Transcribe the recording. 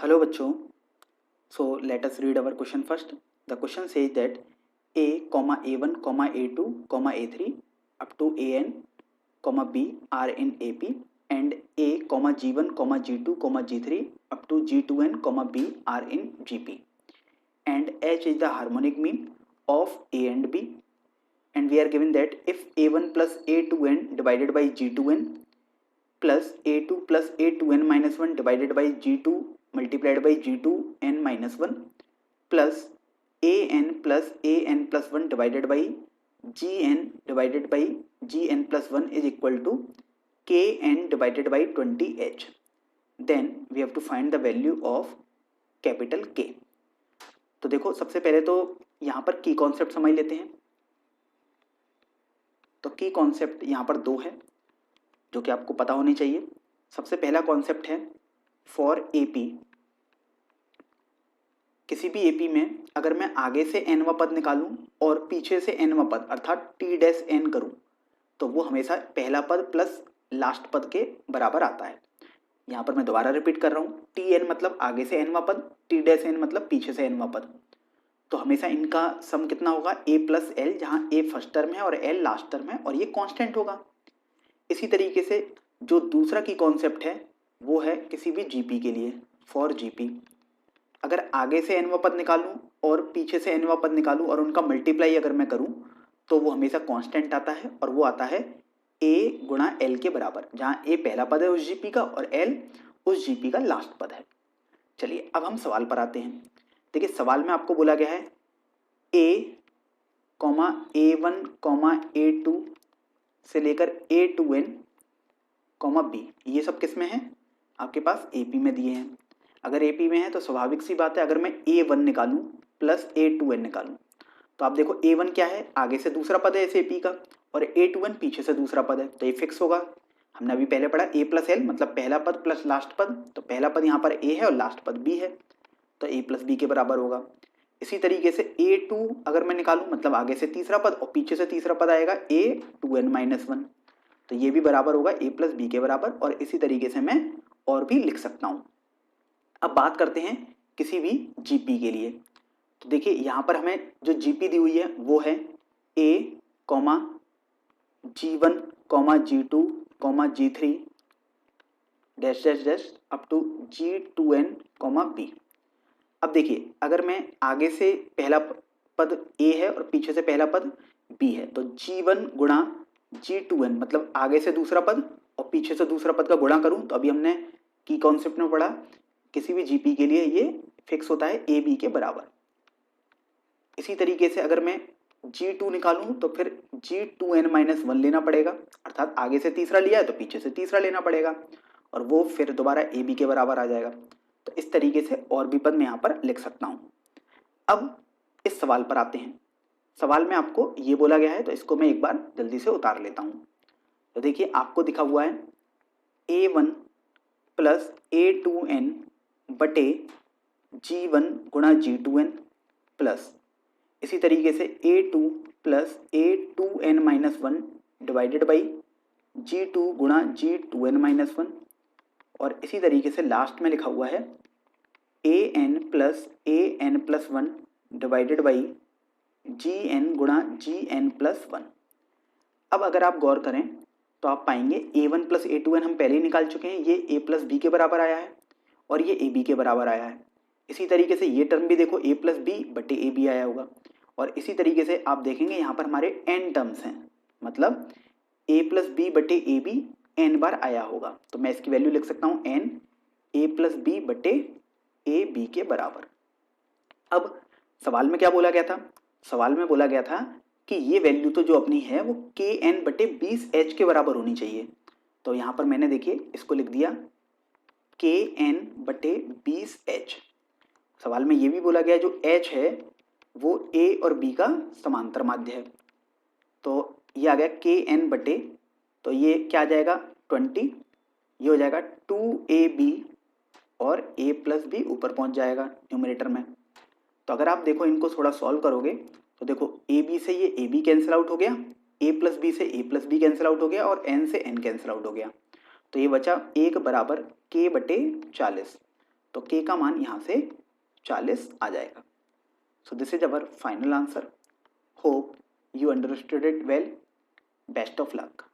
Hello बच्चों. So let us read our question first. The question says that a comma a1 comma a2 comma a3 up to an comma b are in AP and a comma g1 comma g2 comma g3 up to g2n comma b are in GP and h is the harmonic mean of a and b, and we are given that if a1 plus a2n divided by g2n plus a2 plus a2n minus 1 divided by g2 multiplied by g2n minus 1 plus an plus an plus 1 divided by gn divided by gn plus 1 is equal to kn divided by 20h. Then we have to find the value of capital K. तो देखो सबसे पहले तो यहाँ पर की concept समझ लेते हैं. तो की कॉन्सेप्ट यहाँ पर दो है जो कि आपको पता होनी चाहिए. सबसे पहला कॉन्सेप्ट है फॉर एपी. किसी भी एपी में अगर मैं आगे से एनवा पद निकालूं और पीछे से एनवा पद अर्थात टी डैश एन करूं तो वो हमेशा पहला पद प्लस लास्ट पद के बराबर आता है. यहाँ पर मैं दोबारा रिपीट कर रहा हूँ. टी एन मतलब आगे से एनवा पद, टी डैश एन मतलब पीछे से एनवा पद. तो हमेशा इनका सम कितना होगा ए प्लस एल, जहाँ ए फर्स्ट टर्म है और एल लास्ट टर्म है और ये कांस्टेंट होगा. इसी तरीके से जो दूसरा की कॉन्सेप्ट है वो है किसी भी जीपी के लिए. फॉर जीपी अगर आगे से एनवा पद निकालूं और पीछे से एनवा पद निकालूं और उनका मल्टीप्लाई अगर मैं करूं तो वो हमेशा कांस्टेंट आता है और वो आता है ए गुणा एल के बराबर, जहाँ ए पहला पद है उस जीपी का और एल उस जीपी का लास्ट पद है. चलिए अब हम सवाल पर आते हैं. देखिए सवाल में आपको बोला गया है ए कॉमा ए1 कॉमा ए2 से लेकर A2n कॉमा बी, ये सब किस में है? आपके पास AP में दिए हैं. अगर AP में है तो स्वाभाविक सी बात है अगर मैं A1 निकालूं प्लस A2n निकालूं तो आप देखो A1 क्या है, आगे से दूसरा पद है इस AP का और A2n पीछे से दूसरा पद है तो ये फिक्स होगा. हमने अभी पहले पढ़ा A प्लस एल मतलब पहला पद प्लस लास्ट पद, तो पहला पद यहाँ पर A है और लास्ट पद B है तो A प्लस बी के बराबर होगा. इसी तरीके से A2 अगर मैं निकालूं मतलब आगे से तीसरा पद और पीछे से तीसरा पद आएगा A2n माइनस 1 तो ये भी बराबर होगा A प्लस बी के बराबर. और इसी तरीके से मैं और भी लिख सकता हूं. अब बात करते हैं किसी भी जीपी के लिए. तो देखिए यहाँ पर हमें जो जीपी दी हुई है वो है A comma G1 comma G2 comma G3 dash dash dash up to G2n comma B. अब देखिए अगर मैं आगे से पहला पद A है और पीछे से पहला पद B है तो G1 गुणा G2n मतलब आगे से दूसरा पद और पीछे से दूसरा पद का गुणा करूं तो अभी हमने की कॉन्सेप्ट में पढ़ा किसी भी जीपी के लिए ये फिक्स होता है ए बी के बराबर. इसी तरीके से अगर मैं G2 निकालूं तो फिर G2n माइनस 1 लेना पड़ेगा अर्थात आगे से तीसरा लिया है तो पीछे से तीसरा लेना पड़ेगा और वो फिर दोबारा ए बी के बराबर आ जाएगा. तो इस तरीके से और भी पद मैं यहाँ पर लिख सकता हूँ. अब इस सवाल पर आते हैं. सवाल में आपको ये बोला गया है तो इसको मैं एक बार जल्दी से उतार लेता हूँ. तो देखिए आपको दिखा हुआ है A1 प्लस A2n बटे G1 गुणा G2n प्लस इसी तरीके से A2 plus A2n minus 1 divided by G2 गुणा G2n माइनस 1 और इसी तरीके से लास्ट में लिखा हुआ है an plus 1 divided by gn गुणा gn प्लस 1. अब अगर आप गौर करें तो आप पाएंगे A1 प्लस A2n हम पहले ही निकाल चुके हैं, ये A प्लस बी के बराबर आया है और ये AB के बराबर आया है. इसी तरीके से ये टर्म भी देखो A प्लस बी बटे AB आया होगा और इसी तरीके से आप देखेंगे यहाँ पर हमारे n टर्म्स हैं मतलब A प्लस बी बटे AB n बार आया होगा. तो मैं इसकी वैल्यू लिख सकता हूँ n A प्लस बी बटे AB के बराबर. अब सवाल में क्या बोला गया था? सवाल में बोला गया था कि ये वैल्यू तो जो अपनी है वो kn बटे 20h के बराबर होनी चाहिए. तो यहाँ पर मैंने देखिए इसको लिख दिया kn बटे 20h. सवाल में ये भी बोला गया जो h है वो a और b का समांतर माध्य है तो ये आ गया kn बटे, तो ये क्या आ जाएगा 20, ये हो जाएगा 2ab और a प्लस बी ऊपर पहुंच जाएगा न्यूमरेटर में. तो अगर आप देखो इनको थोड़ा सॉल्व करोगे तो देखो ए बी से ये ए बी कैंसिल आउट हो गया, ए प्लस बी से ए प्लस बी कैंसिल आउट हो गया और एन से एन कैंसिल आउट हो गया. तो ये बचा 1 बराबर k बटे 40. तो k का मान यहाँ से 40 आ जाएगा। So this is our final answer. Hope you understood it well. Best of luck.